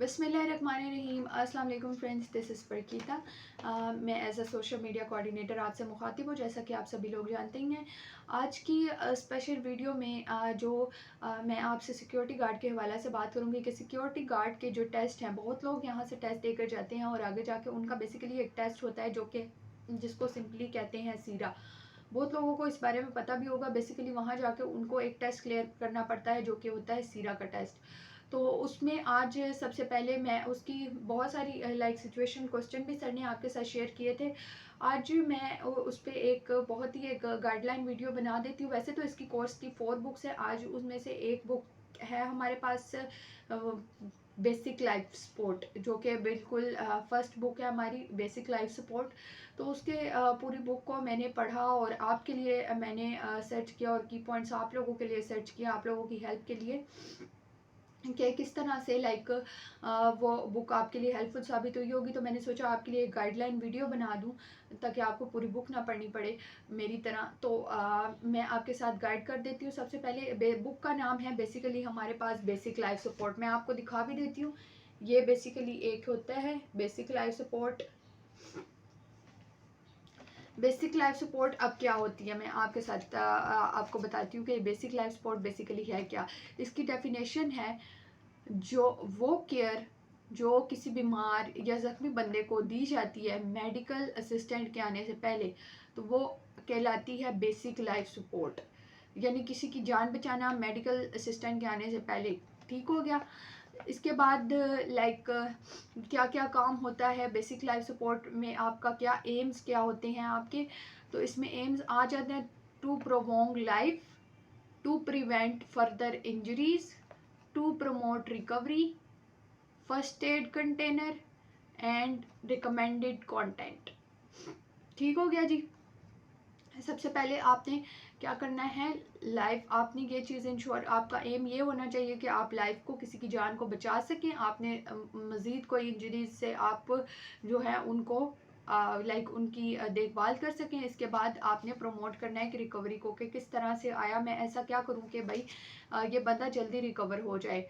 बिस्मिल्लाहिर्रहमानिर्रहीम। अस्सलाम वालेकुम फ्रेंड्स, दिस इज़ परकीता। मैं as a social media coordinator आपसे मुखातिब हूँ, जैसा कि आप सभी लोग जानते ही हैं। आज की स्पेशल वीडियो में मैं आपसे सिक्योरिटी गार्ड के हवाले से बात करूँगी कि सिक्योरिटी गार्ड के जो टेस्ट हैं, बहुत लोग यहाँ से टेस्ट देकर जाते हैं और आगे जाके उनका बेसिकली एक टेस्ट होता है जो कि जिसको सिंपली कहते हैं सीरा। बहुत लोगों को इस बारे में पता भी होगा। बेसिकली वहाँ जाके उनको एक टेस्ट क्लियर करना पड़ता है जो कि होता है सीरा का टेस्ट। तो उसमें आज सबसे पहले मैं उसकी बहुत सारी सिचुएशन क्वेश्चन भी सर ने आपके साथ शेयर किए थे। आज मैं उस पर एक बहुत ही एक गाइडलाइन वीडियो बना देती हूँ। वैसे तो इसकी कोर्स की 4 बुक्स है, आज उसमें से एक बुक है हमारे पास बेसिक लाइफ सपोर्ट, जो कि बिल्कुल फर्स्ट बुक है हमारी बेसिक लाइफ सपोर्ट। तो उसके पूरी बुक को मैंने पढ़ा और आपके लिए मैंने सर्च किया और की पॉइंट्स आप लोगों के लिए सर्च किया, आप लोगों की हेल्प के लिए कि किस तरह से वो बुक आपके लिए हेल्पफुल साबित हुई होगी। तो मैंने सोचा आपके लिए एक गाइडलाइन वीडियो बना दूं ताकि आपको पूरी बुक ना पढ़नी पड़े मेरी तरह। तो मैं आपके साथ गाइड कर देती हूँ। सबसे पहले बुक का नाम है बेसिकली हमारे पास बेसिक लाइफ सपोर्ट। मैं आपको दिखा भी देती हूँ। ये बेसिकली एक होता है basic life support. Basic life support अब क्या होती है मैं आपके साथ आपको बताती हूँ कि बेसिक लाइफ सपोर्ट बेसिकली है क्या। इसकी डेफिनेशन है जो वो केयर जो किसी बीमार या ज़ख्मी बंदे को दी जाती है मेडिकल असिस्टेंट के आने से पहले, तो वो कहलाती है बेसिक लाइफ सपोर्ट। यानी किसी की जान बचाना मेडिकल असिस्टेंट के आने से पहले। ठीक हो गया। इसके बाद क्या क्या काम होता है बेसिक लाइफ सपोर्ट में, आपका क्या एम्स क्या होते हैं आपके। तो इसमें एम्स आ जाते हैं: to prolong life, to prevent further injuries, to promote recovery, first aid container and recommended content. ठीक हो गया जी। सबसे पहले आपने क्या करना है, लाइफ आपने ये चीज़ इंश्योर, आपका एम ये होना चाहिए कि आप लाइफ को किसी की जान को बचा सकें। आपने मज़ीद कोई इंजरीज से आप जो है उनको उनकी देखभाल कर सकें। इसके बाद आपने प्रमोट करना है कि रिकवरी को, कि किस तरह से आया, मैं ऐसा क्या करूं कि भाई ये बंदा जल्दी रिकवर हो जाए।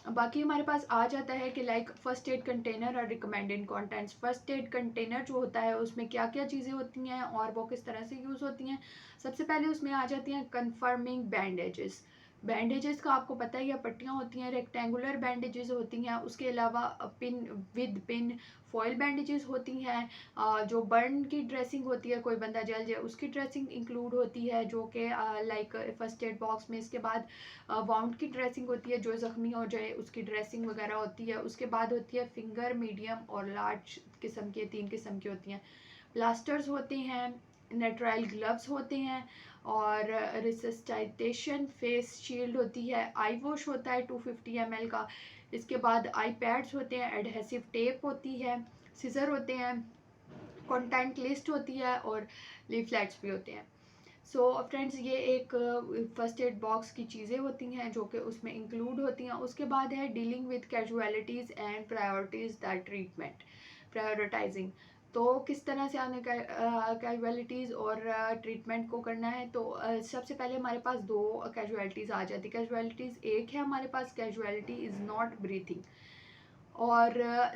बाकी हमारे पास आ जाता है कि फर्स्ट एड कंटेनर और recommended contents. First aid container जो होता है उसमें क्या क्या चीज़ें होती हैं और वो किस तरह से यूज़ होती हैं। सबसे पहले उसमें आ जाती हैं कन्फर्मिंग बैंडेजेस। बैंडेजेस का आपको पता ही है, पट्टियाँ होती हैं, रेक्टेंगुलर बैंडेजेस होती हैं। उसके अलावा pin with pin foil bandages होती हैं। जो बर्न की ड्रेसिंग होती है, कोई बंदा जल जाए उसकी ड्रेसिंग इंक्लूड होती है जो कि फर्स्ट एड बॉक्स में। इसके बाद वाउंड की ड्रेसिंग होती है, जो ज़ख्मी हो जाए उसकी ड्रेसिंग वगैरह होती है। उसके बाद होती है फिंगर, मीडियम और लार्ज किस्म के, 3 किस्म की होती हैं। प्लास्टर्स होते हैं, नेट्राइल ग्लव्स होते हैं और रिसस्टाइटेशन फेस शील्ड होती है। आई वॉश होता है 250 ml का। इसके बाद आई पैड्स होते हैं, एडहेसिव टेप होती है, सीजर होते हैं, कॉन्टेंट लिस्ट होती है और लीफलेट्स भी होते हैं। सो फ्रेंड्स, ये एक फर्स्ट एड बॉक्स की चीज़ें होती हैं जो कि उसमें इंक्लूड होती हैं। उसके बाद है dealing with casualties and priorities that treatment, prioritising. तो किस तरह से आपने कैजुअलिटीज़ और ट्रीटमेंट को करना है। तो सबसे पहले हमारे पास 2 कैजुअलिटीज़ आ जाती है। कैजुअलिटीज़ एक है हमारे पास, कैजुअलिटी इज़ नॉट ब्रीथिंग। और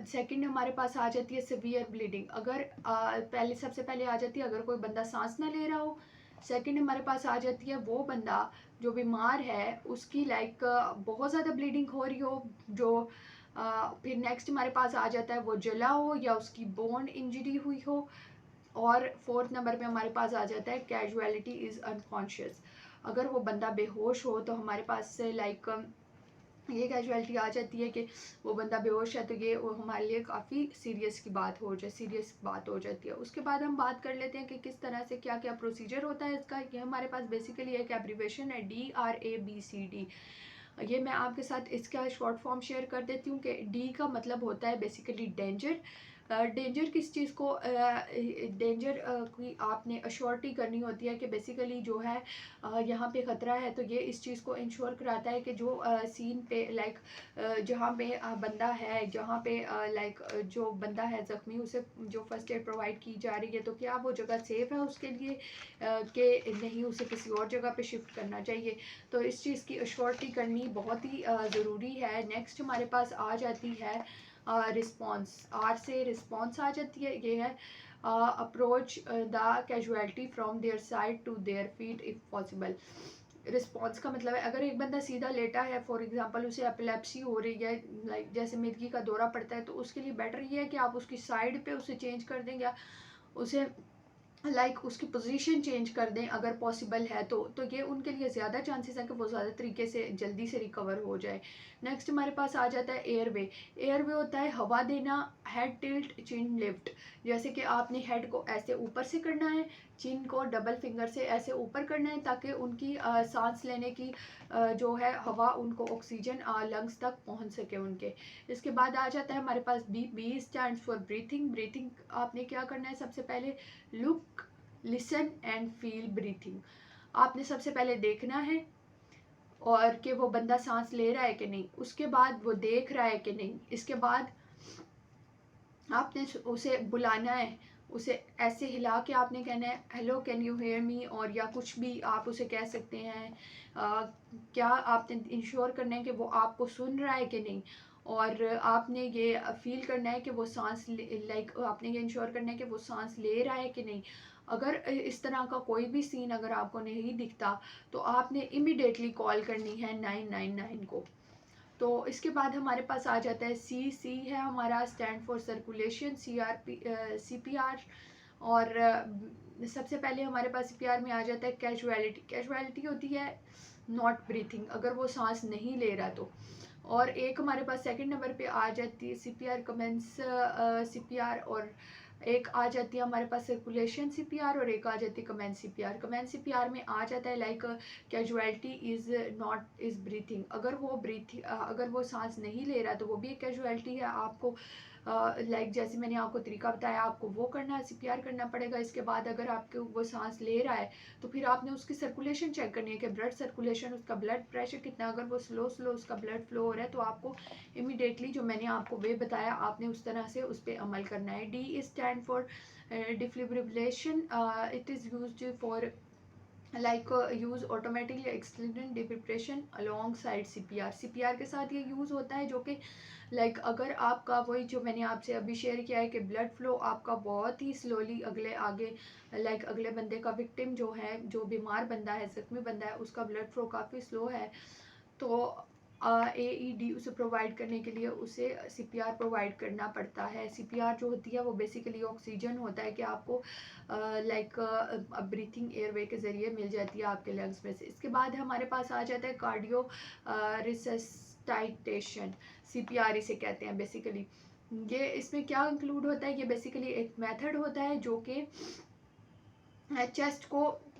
सेकंड हमारे पास आ जाती है सिवियर ब्लीडिंग। अगर पहले सबसे पहले आ जाती है अगर कोई बंदा सांस ना ले रहा हो। सेकंड हमारे पास आ जाती है वो बंदा जो बीमार है, उसकी बहुत ज़्यादा ब्लीडिंग हो रही हो, जो फिर नेक्स्ट हमारे पास आ जाता है वो जला हो या उसकी बोन इंजरी हुई हो। और फोर्थ नंबर पे हमारे पास आ जाता है कैजुअलिटी इज़ अनकॉन्शियस। अगर वो बंदा बेहोश हो तो हमारे पास से ये कैजुअलिटी आ जाती है कि वो बंदा बेहोश है, तो ये वो हमारे लिए काफ़ी सीरियस बात हो जाती है। उसके बाद हम बात कर लेते हैं कि किस तरह से क्या क्या प्रोसीजर होता है इसका। ये हमारे पास बेसिकली एक एब्रीवेशन है DRABCD। ये मैं आपके साथ इसका शॉर्ट फॉर्म शेयर कर देती हूँ कि डी का मतलब होता है बेसिकली डेंजर, डेंजर किस चीज़ को, डेंजर की आपने अश्योरिटी करनी होती है कि बेसिकली जो है यहाँ पे ख़तरा है, तो ये इस चीज़ को इंश्योर कराता है कि जो सीन पे लाइक जहाँ पे बंदा है, जहाँ पे लाइक जो बंदा है ज़ख्मी, उसे जो फर्स्ट एड प्रोवाइड की जा रही है, तो क्या वो जगह सेफ़ है उसके लिए कि नहीं, उसे किसी और जगह पे शिफ्ट करना चाहिए। तो इस चीज़ की अश्योरिटी करनी बहुत ही ज़रूरी है। नेक्स्ट हमारे पास आ जाती है रिस्पॉन्स। आर से रिस्पॉन्स आ जाती है, ये है approach the casualty from their side to their feet if possible. Response का मतलब है अगर एक बंदा सीधा लेटा है, फॉर एग्जांपल उसे एपिलेप्सी हो रही है, लाइक जैसे मिर्गी का दौरा पड़ता है, तो उसके लिए बेटर ये है कि आप उसकी साइड पे उसे चेंज कर दें या उसे उसकी पोजीशन चेंज कर दें अगर पॉसिबल है तो ये उनके लिए ज़्यादा चांसेस है कि वो ज़्यादा तरीके से जल्दी से रिकवर हो जाए। नेक्स्ट हमारे पास आ जाता है एयरवे। एयरवे होता है हवा देना, हेड टिल्ट, चिन लिफ्ट। जैसे कि आपने हेड को ऐसे ऊपर से करना है, चिन को डबल फिंगर से ऐसे ऊपर करना है ताकि उनकी सांस लेने की जो है हवा, उनको ऑक्सीजन लंग्स तक पहुंच सके उनके। इसके बाद आ जाता है हमारे पास B. B stands for breathing. Breathing आपने क्या करना है, सबसे पहले look, listen and feel breathing. आपने सबसे पहले देखना है और कि वो बंदा सांस ले रहा है कि नहीं, उसके बाद वो देख रहा है कि नहीं, इसके बाद आपने उसे बुलाना है, उसे ऐसे हिला के आपने कहना है hello can you hear me, और या कुछ भी आप उसे कह सकते हैं। क्या आपने इंश्योर करना है कि वो आपको सुन रहा है कि नहीं, और आपने ये फील करना है कि वो सांस लाइक आपने ये इंश्योर करना है कि वो सांस ले रहा है कि नहीं। अगर इस तरह का कोई भी सीन अगर आपको नहीं दिखता तो आपने इमीडिएटली कॉल करनी है 999 को। तो इसके बाद हमारे पास आ जाता है सी। सी है हमारा स्टैंड फॉर सर्कुलेशन, CPR। और सबसे पहले हमारे पास CPR में आ जाता है कैजुअलिटी। कैजुअलिटी होती है नॉट ब्रीथिंग, अगर वो सांस नहीं ले रहा तो। और एक हमारे पास सेकंड नंबर पे आ जाती है CPR कमेंस CPR, और एक आ जाती है हमारे पास सर्कुलेशन CPR, और एक आ जाती है कमेंस CPR। कमेंस CPR में आ जाता है like casualty is not is breathing, अगर वो सांस नहीं ले रहा तो वो भी एक कैजुअलिटी है। आपको लाइक जैसे मैंने आपको तरीका बताया, आपको वो करना है, CPR करना पड़ेगा। इसके बाद अगर आपके वो सांस ले रहा है तो फिर आपने उसकी सर्कुलेशन चेक करनी है कि ब्लड सर्कुलेशन, उसका ब्लड प्रेशर कितना, अगर वो स्लो उसका ब्लड फ्लो हो रहा है तो आपको इमीडिएटली जो मैंने आपको वे बताया आपने उस तरह से उस पर अमल करना है। D is stand for defibrillation. It is used for use automatically extended defibrillation along side CPR। CPR के साथ ये यूज़ होता है जो कि अगर आपका वही जो मैंने आपसे अभी शेयर किया है कि ब्लड फ्लो आपका बहुत ही स्लोली अगले बंदे का विक्टिम जो है, जो बीमार बंदा है, जख्मी बंदा है, उसका ब्लड फ्लो काफ़ी स्लो है, तो AED उसे प्रोवाइड करने के लिए उसे CPR प्रोवाइड करना पड़ता है। CPR जो होती है वो बेसिकली ऑक्सीजन होता है कि आपको ब्रीथिंग एयरवे के ज़रिए मिल जाती है आपके लंग्स में से। इसके बाद हमारे पास आ जाता है कार्डियो रिसस्टाइटेशन, CPR इसे कहते हैं बेसिकली। ये इसमें क्या इंक्लूड होता है, ये बेसिकली एक मेथड होता है जो कि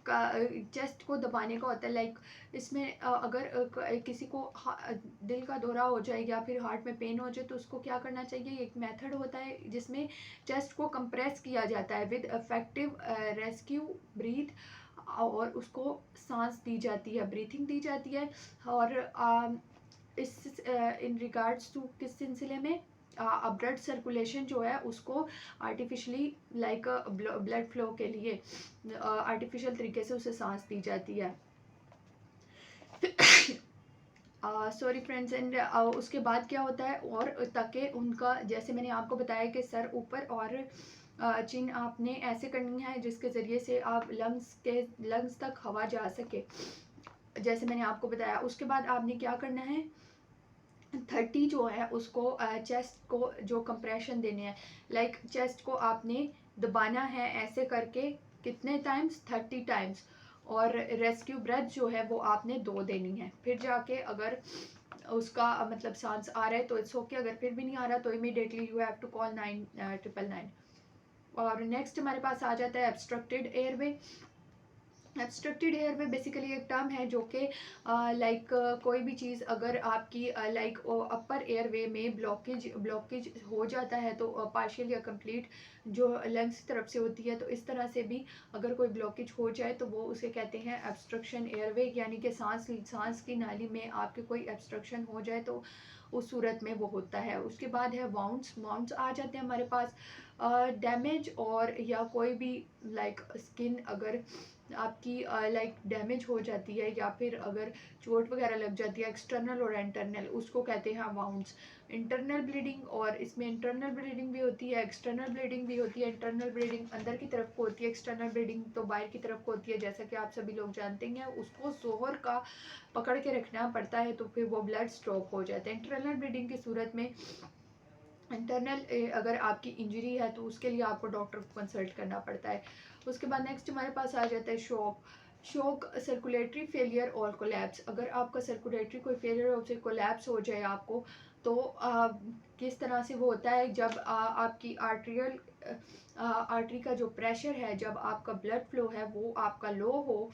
चेस्ट को दबाने का होता है। इसमें अगर किसी को दिल का दौरा हो जाए या फिर हार्ट में पेन हो जाए तो उसको क्या करना चाहिए, एक मेथड होता है जिसमें चेस्ट को कंप्रेस किया जाता है विद इफेक्टिव रेस्क्यू ब्रीथ, और उसको सांस दी जाती है, ब्रीथिंग दी जाती है। और इस इन रिगार्ड्स टू किस सिलसिले में, ब्लड सर्कुलेशन जो है उसको आर्टिफिशली ब्लड फ्लो के लिए आर्टिफिशियल तरीके से उसे सांस दी जाती है। Sorry friends. एंड उसके बाद क्या होता है, और ताकि उनका जैसे मैंने आपको बताया कि सर ऊपर और चिन आपने ऐसे करनी है जिसके ज़रिए से आप लंग्स तक हवा जा सके, जैसे मैंने आपको बताया। उसके बाद आपने क्या करना है, 30 जो है उसको चेस्ट को जो कंप्रेशन देने हैं, चेस्ट को आपने दबाना है ऐसे करके, कितने टाइम्स, 30 टाइम्स। और रेस्क्यू ब्रेथ जो है वो आपने 2 देनी है। फिर जाके अगर उसका मतलब सांस आ रहा है तो इट्स ओके, अगर फिर भी नहीं आ रहा तो immediately you have to call 999। और नेक्स्ट हमारे पास आ जाता है obstructed airway. Obstructed airway basically एक टर्म है जो कि लाइक कोई भी चीज़ अगर आपकी लाइक अपर एयरवे में ब्लॉकेज हो जाता है तो पार्शियल या कंप्लीट जो लंग्स की तरफ से होती है, तो इस तरह से भी अगर कोई ब्लॉकेज हो जाए तो वो उसे कहते हैं एब्स्ट्रक्शन एयरवे, यानी कि सांस की नाली में आपके कोई एब्स्ट्रक्शन हो जाए तो उस सूरत में वो होता है। उसके बाद है वाउंड्स आ जाते हैं हमारे पास। डैमेज और या कोई भी लाइक स्किन अगर आपकी लाइक डैमेज हो जाती है या फिर अगर चोट वगैरह लग जाती है एक्सटर्नल और इंटरनल, उसको कहते हैं वाउंड्स। इंटरनल ब्लीडिंग, और इसमें इंटरनल ब्लीडिंग भी होती है, एक्सटर्नल ब्लीडिंग भी होती है। इंटरनल ब्लीडिंग अंदर की तरफ को होती है, एक्सटर्नल ब्लीडिंग तो बाहर की तरफ को होती है। जैसा कि आप सभी लोग जानते हैं, उसको जोहर का पकड़ के रखना पड़ता है तो फिर वो ब्लड स्टॉप हो जाता है। इंटरनल ब्लीडिंग की सूरत में इंटरनल अगर आपकी इंजरी है तो उसके लिए आपको डॉक्टर को कंसल्ट करना पड़ता है। उसके बाद नेक्स्ट हमारे पास आ जाता है शॉक सर्कुलेटरी फेलियर और कोलैप्स। अगर आपका सर्कुलेटरी कोई फेलियर हो जाए, कोलैप्स हो जाए आपको, तो किस तरह से वो होता है जब आपकी आर्टरी का जो प्रेशर है, जब आपका ब्लड फ्लो है वो आपका लो हो,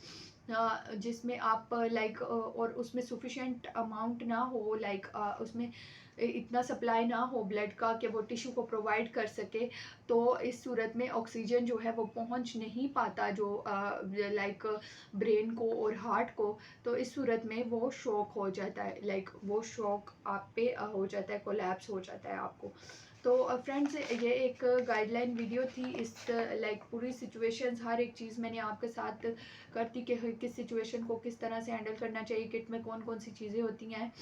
जिसमें आप लाइक और उसमें सफिशेंट अमाउंट ना हो, लाइक उसमें इतना सप्लाई ना हो ब्लड का कि वो टिश्यू को प्रोवाइड कर सके, तो इस सूरत में ऑक्सीजन जो है वो पहुंच नहीं पाता जो लाइक ब्रेन को और हार्ट को, तो इस सूरत में वो शॉक हो जाता है, लाइक वो शॉक आप पे हो जाता है, कोलैप्स हो जाता है आपको। तो फ्रेंड्स, ये एक गाइडलाइन वीडियो थी। इस लाइक पूरी सिचुएशंस, हर एक चीज़ मैंने आपके साथ करती कि किस सिचुएशन को किस तरह से हैंडल करना चाहिए, किट में कौन कौन सी चीज़ें होती हैं,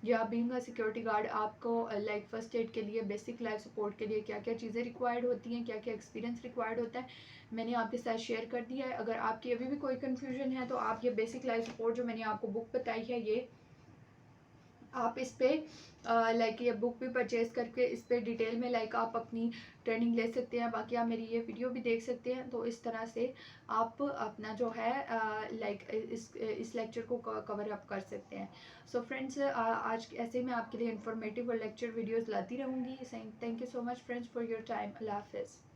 या बीइंग अ सिक्योरिटी गार्ड आपको लाइक फर्स्ट एड के लिए, बेसिक लाइफ सपोर्ट के लिए क्या क्या चीज़ें रिक्वायर्ड होती हैं, क्या क्या एक्सपीरियंस रिक्वायर्ड होता है, मैंने आपके साथ शेयर कर दिया है। अगर आपकी अभी भी कोई कन्फ्यूजन है तो आप ये बेसिक लाइफ सपोर्ट जो मैंने आपको बुक बताई है, ये आप इस पे लाइक ये बुक भी परचेज करके इस पे डिटेल में लाइक आप अपनी ट्रेनिंग ले सकते हैं। बाकी आप मेरी ये वीडियो भी देख सकते हैं। तो इस तरह से आप अपना जो है लाइक इस लेक्चर को कवर अप कर सकते हैं। सो फ्रेंड्स, आज ऐसे मैं आपके लिए इन्फॉर्मेटिव और लेक्चर वीडियोस लाती रहूँगी। Thank you so much friends for your time. Allah हाफिज़।